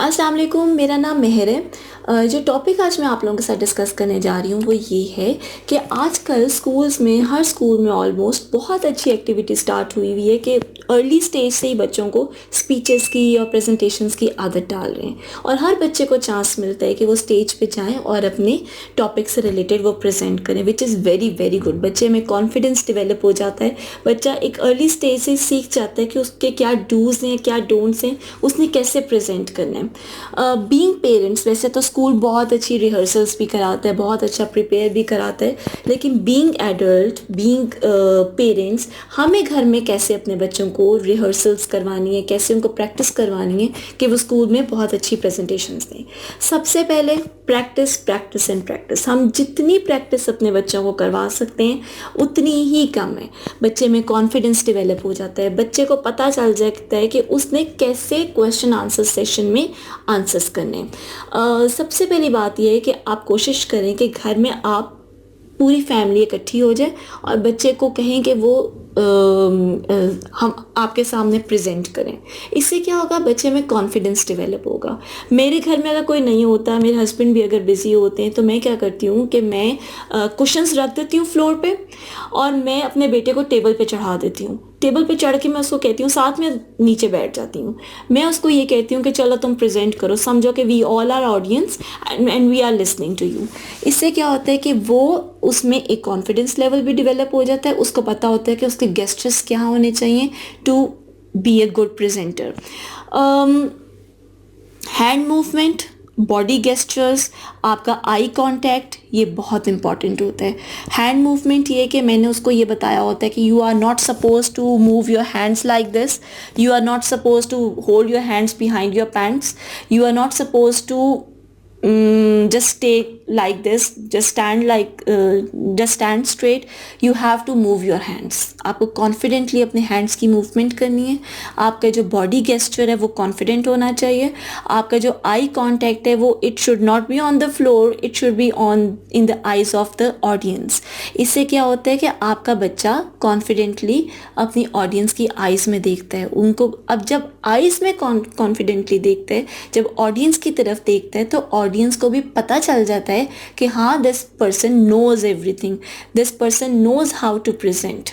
अस्सलाम वालेकुम, मेरा नाम मेहर है। जो टॉपिक आज मैं आप लोगों के साथ डिस्कस करने जा रही हूँ वो ये है कि आजकल स्कूल्स में, हर स्कूल में ऑलमोस्ट बहुत अच्छी एक्टिविटी स्टार्ट हुई हुई है कि अर्ली स्टेज से ही बच्चों को स्पीचेस की और प्रेजेंटेशंस की आदत डाल रहे हैं और हर बच्चे को चांस मिलता है कि वो स्टेज पे जाएं और अपने टॉपिक से रिलेटेड वो प्रेजेंट करें, which is very very good. बच्चे में कॉन्फिडेंस डेवलप हो जाता है। बच्चा एक अर्ली स्टेज से सीख जाता है कि उसके क्या डूज़ हैं, क्या डोंट्स हैं, उसने कैसे प्रेजेंट करना है। बीइंग पेरेंट्स, वैसे तो स्कूल बहुत अच्छी रिहर्सल्स भी कराता है, बहुत अच्छा प्रिपेयर भी कराता है, लेकिन बीइंग एडल्ट, बीइंग पेरेंट्स, हमें घर में कैसे अपने बच्चों को रिहर्सल्स करवानी है, कैसे उनको प्रैक्टिस करवानी है कि वो स्कूल में बहुत अच्छी प्रेजेंटेशंस दें। सबसे पहले प्रैक्टिस, प्रैक्टिस एंड प्रैक्टिस। हम जितनी प्रैक्टिस अपने बच्चों को करवा सकते हैं उतनी ही कम है। बच्चे में कॉन्फिडेंस डेवलप हो जाता है, बच्चे को पता चल जाता है कि उसने कैसे क्वेश्चन आंसर सेशन में आंसर्स करने हैं। सबसे पहली बात यह है कि आप कोशिश करें कि घर में आप पूरी फैमिली इकट्ठी हो जाए और बच्चे को कहें कि वो हम आपके सामने प्रेजेंट करें। इससे क्या होगा, बच्चे में कॉन्फिडेंस डेवलप होगा। मेरे घर में अगर कोई नहीं होता, मेरे हस्बैंड भी अगर बिज़ी होते हैं, तो मैं क्या करती हूँ कि मैं कुशन्स रख देती हूँ फ्लोर पे और मैं अपने बेटे को टेबल पे चढ़ा देती हूँ। टेबल पे चढ़ के मैं उसको कहती हूँ, साथ में नीचे बैठ जाती हूँ। मैं उसको ये कहती हूँ कि चलो तुम प्रेजेंट करो, समझो कि we all are audience and we are listening to you. इससे क्या होता है कि वो उसमें एक कॉन्फिडेंस लेवल भी डेवलप हो जाता है। उसको पता होता है कि उसके गेस्चर्स क्या होने चाहिए to be a good presenter. Hand movement, body gestures, आपका आई कांटेक्ट, ये बहुत इंपॉर्टेंट होता है। हैंड मूवमेंट ये कि मैंने उसको ये बताया होता है कि you are not suppose to move your hands like this, you are not suppose to hold your hands behind your pants, you are not suppose to just stay like this, just stand straight. You have to move your hands. आपको confidently अपने hands की movement करनी है। आपका जो body gesture है वो confident होना चाहिए। आपका जो आई कांटेक्ट है वो it should not be on the floor, it should be on in the eyes of the audience. इससे क्या होता है कि आपका बच्चा कॉन्फिडेंटली अपनी ऑडियंस की आइज़ में देखता है उनको। अब जब आइज़ में कॉन्फिडेंटली देखता है, जब ऑडियंस की तरफ देखता है, तो ऑडियंस को भी पता चल जाता है कि हाँ, this person knows everything, this person knows how to present.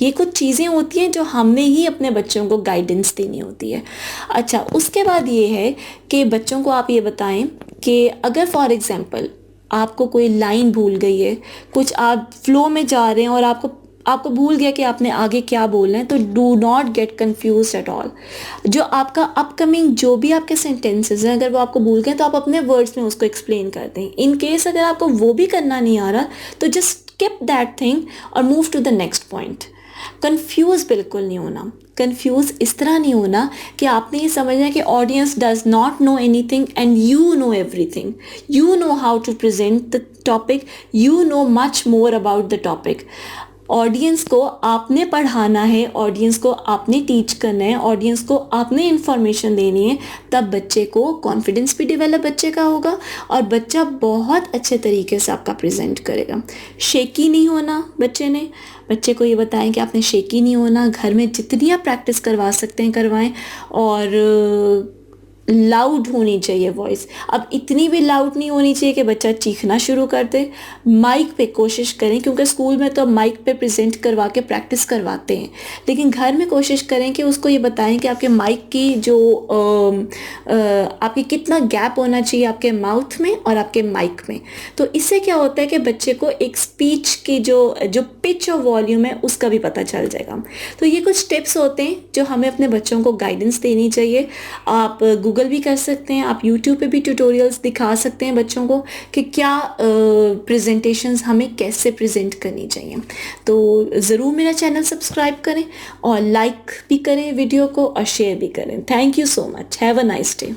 ये कुछ चीज़ें होती हैं जो हमने ही अपने बच्चों को गाइडेंस देनी होती है। अच्छा, उसके बाद ये है कि बच्चों को आप ये बताएं कि अगर फॉर एग्जांपल आपको कोई लाइन भूल गई है, कुछ आप फ्लो में जा रहे हैं और आपको भूल गया कि आपने आगे क्या बोलना है, तो do not get confuse at all. जो आपका अपकमिंग जो भी आपके सेंटेंसेस हैं, अगर वो आपको भूल गए तो आप अपने वर्ड्स में उसको एक्सप्लेन करते हैं। इन केस अगर आपको वो भी करना नहीं आ रहा तो जस्ट स्किप दैट थिंग और move to the next point. Confuse बिल्कुल नहीं होना। कंफ्यूज इस तरह नहीं होना कि आपने ये समझना है कि audience does not know anything and you know everything, you know how to present the topic, you know much more about the topic. Audience को आपने पढ़ाना है, ऑडियंस को आपने टीच करना है, ऑडियंस को आपने इंफॉर्मेशन देनी है। तब बच्चे को कॉन्फिडेंस भी डेवलप बच्चे का होगा और बच्चा बहुत अच्छे तरीके से आपका प्रेजेंट करेगा। शेकी नहीं होना बच्चे को ये बताएं कि आपने शेकी नहीं होना। घर में जितनी आप प्रैक्टिस करवा सकते हैं करवाएं और लाउड होनी चाहिए वॉइस। अब इतनी भी लाउड नहीं होनी चाहिए कि बच्चा चीखना शुरू कर दे। माइक पे कोशिश करें, क्योंकि स्कूल में तो माइक पे प्रेजेंट करवा के प्रैक्टिस करवाते हैं, लेकिन घर में कोशिश करें कि उसको ये बताएं कि आपके माइक की जो आपकी कितना गैप होना चाहिए आपके माउथ में और आपके माइक में। तो इससे क्या होता है कि बच्चे को एक स्पीच की जो पिच और वॉल्यूम है उसका भी पता चल जाएगा। तो ये कुछ टिप्स होते हैं जो हमें अपने बच्चों को गाइडेंस देनी चाहिए। आप गूगल भी कर सकते हैं, आप यूट्यूब पे भी ट्यूटोरियल्स दिखा सकते हैं बच्चों को कि क्या प्रेजेंटेशंस हमें कैसे प्रेजेंट करनी चाहिए। तो ज़रूर मेरा चैनल सब्सक्राइब करें और लाइक भी करें वीडियो को और शेयर भी करें। Thank you so much. Have a nice day.